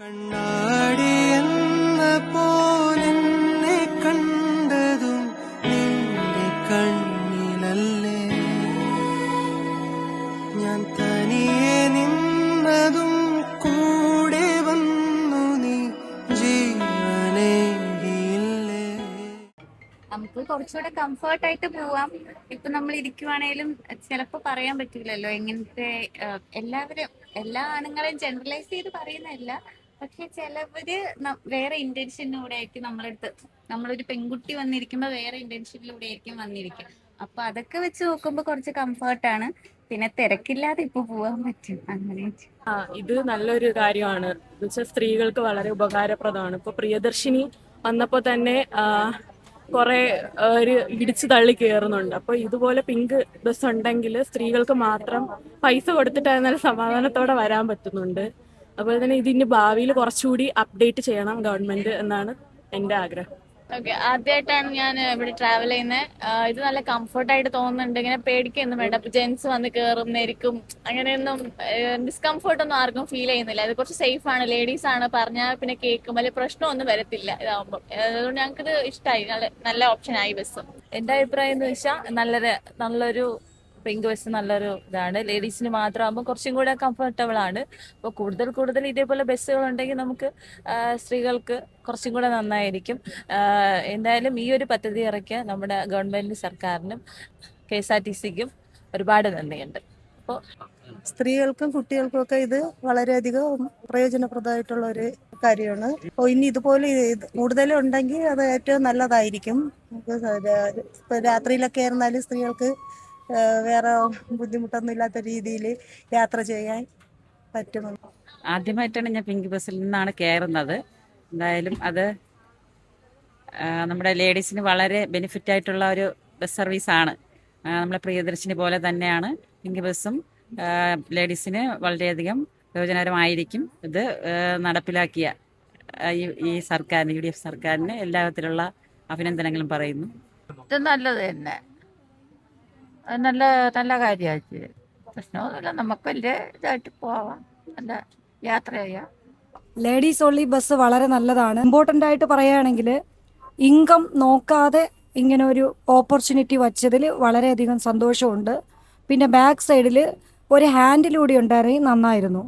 കണ്ണാടി എന്ന പോലെന്നെ കണ്ടതും നിന്റെ കണ്ണിലല്ലേ, ഞാൻ തനിയെ നിന്നതും കൂടെ വന്നു നീ ജീവനേകിയില്ലേ. നമുക്ക് കുറച്ചുകൂടെ കംഫർട്ടായിട്ട് പോവാം. ഇപ്പൊ നമ്മൾ ഇരിക്കുവാണേലും ചിലപ്പോ പറയാൻ പറ്റില്ലല്ലോ എങ്ങനത്തെ എല്ലാ ആണുങ്ങളെയും ജനറലൈസ് ചെയ്ത് പറയുന്നതല്ല, പക്ഷെ ചിലവര് വേറെ ഇന്റൻഷനിലൂടെ ആയിരിക്കും നമ്മളൊരു പെൺകുട്ടി വന്നിരിക്കുമ്പോ വേറെ ഇന്റൻഷനിലൂടെ ആയിരിക്കും വന്നിരിക്കും. അപ്പൊ അതൊക്കെ വെച്ച് നോക്കുമ്പോ കുറച്ച് കംഫർട്ടാണ്. പിന്നെ തിരക്കില്ലാതെ ഇപ്പൊ പോവാൻ പറ്റും അങ്ങനെ. ഇത് നല്ലൊരു കാര്യമാണ്. എന്നുവെച്ചാൽ സ്ത്രീകൾക്ക് വളരെ ഉപകാരപ്രദമാണ്. ഇപ്പൊ പ്രിയദർശിനി വന്നപ്പോ തന്നെ കുറെ ഒരു ഇടിച്ചു തള്ളി കയറുന്നുണ്ട്. അപ്പൊ ഇതുപോലെ പിങ്ക് ബസ് ഉണ്ടെങ്കിൽ സ്ത്രീകൾക്ക് മാത്രം പൈസ കൊടുത്തിട്ടായിരുന്നാലും സമാധാനത്തോടെ വരാൻ പറ്റുന്നുണ്ട്. അതുപോലെ തന്നെ ഇതിന് ഭാവിയിൽ കുറച്ചുകൂടി അപ്ഡേറ്റ് ചെയ്യണം ഗവൺമെന്റ് എന്നാണ് എൻ്റെ ആഗ്രഹം. ഓക്കെ, ആദ്യമായിട്ടാണ് ഞാൻ ഇവിടെ ട്രാവൽ ചെയ്യുന്നത്. ഇത് നല്ല കംഫർട്ടായിട്ട് തോന്നുന്നുണ്ട്. ഇങ്ങനെ പേടിക്കൊന്നും വേണ്ട. അപ്പൊ ജെന്റ്സ് വന്ന് കയറുന്നതായിരിക്കും, അങ്ങനെയൊന്നും ഡിസ്കംഫർട്ട് ഒന്നും ആർക്കും ഫീൽ ചെയ്യുന്നില്ല. ഇത് കുറച്ച് സേഫ് ആണ്. ലേഡീസ് ആണ് പറഞ്ഞാൽ പിന്നെ കേൾക്കും, വലിയ പ്രശ്നമൊന്നും വരത്തില്ല ഇതാവുമ്പോൾ. അതുകൊണ്ട് ഞങ്ങൾക്കിത് ഇഷ്ടമായി. നല്ല ഓപ്ഷനായി ബസ്. എൻ്റെ അഭിപ്രായം എന്ന് വെച്ചാൽ നല്ലൊരു പിങ്ക് ബസ് നല്ലൊരു ഇതാണ്. ലേഡീസിന് മാത്രമാകുമ്പോൾ കുറച്ചും കൂടെ കംഫർട്ടബിൾ ആണ്. അപ്പോൾ കൂടുതൽ ഇതേപോലെ ബസ്സുകൾ ഉണ്ടെങ്കിൽ നമുക്ക് സ്ത്രീകൾക്ക് കുറച്ചും കൂടെ നന്നായിരിക്കും. എന്തായാലും ഈ ഒരു പദ്ധതി ഇറക്കിയ നമ്മുടെ ഗവൺമെന്റ് സർക്കാരിനും KSRTCക്കും ഒരുപാട് നന്ദിയുണ്ട്. അപ്പോൾ സ്ത്രീകൾക്കും കുട്ടികൾക്കും ഒക്കെ ഇത് വളരെയധികം പ്രയോജനപ്രദമായിട്ടുള്ള ഒരു കാര്യമാണ്. അപ്പോൾ ഇനി ഇതുപോലെ കൂടുതലും ഉണ്ടെങ്കിൽ അത് ഏറ്റവും നല്ലതായിരിക്കും. ഇപ്പൊ രാത്രിയിലൊക്കെ ആയിരുന്നാലും സ്ത്രീകൾക്ക് വേറെ ബുദ്ധിമുട്ടൊന്നും ഇല്ലാത്ത രീതിയിൽ യാത്ര ചെയ്യാൻ പറ്റുന്നു. ആദ്യമായിട്ടാണ് ഞാൻ പിങ്ക് ബസ്സിൽ നിന്നാണ് കയറുന്നത്. എന്തായാലും അത് നമ്മുടെ ലേഡീസിന് വളരെ ബെനിഫിറ്റ് ആയിട്ടുള്ള ഒരു ബസ് സർവീസാണ്. നമ്മളെ പ്രിയദർശിനി പോലെ തന്നെയാണ് പിങ്ക് ബസ്സും. ലേഡീസിന് വളരെയധികം പ്രയോജനകരമായിരിക്കും. ഇത് നടപ്പിലാക്കിയ ഈ സർക്കാരിന്, UDF സർക്കാരിന് എല്ലാവിധത്തിലുള്ള അഭിനന്ദനങ്ങളും പറയുന്നു. ഇത് നല്ലത് തന്നെ, നല്ല കാര്യമായിട്ട്. പ്രശ്നമൊന്നുമില്ല, നമുക്ക് വലിയ ഇതായിട്ട് പോവാം, നല്ല യാത്ര ചെയ്യാം. ലേഡീസ് ഓൺലി ബസ് വളരെ നല്ലതാണ്. ഇമ്പോർട്ടൻ്റ് ആയിട്ട് പറയുകയാണെങ്കിൽ ഇൻകം നോക്കാതെ ഇങ്ങനെ ഒരു ഓപ്പർച്യൂണിറ്റി വച്ചതിൽ വളരെയധികം സന്തോഷമുണ്ട്. പിന്നെ ബാക്ക് സൈഡിൽ ഒരു ഹാൻഡിലൂടെ ഉണ്ടായിരുന്നെങ്കിൽ നന്നായിരുന്നു.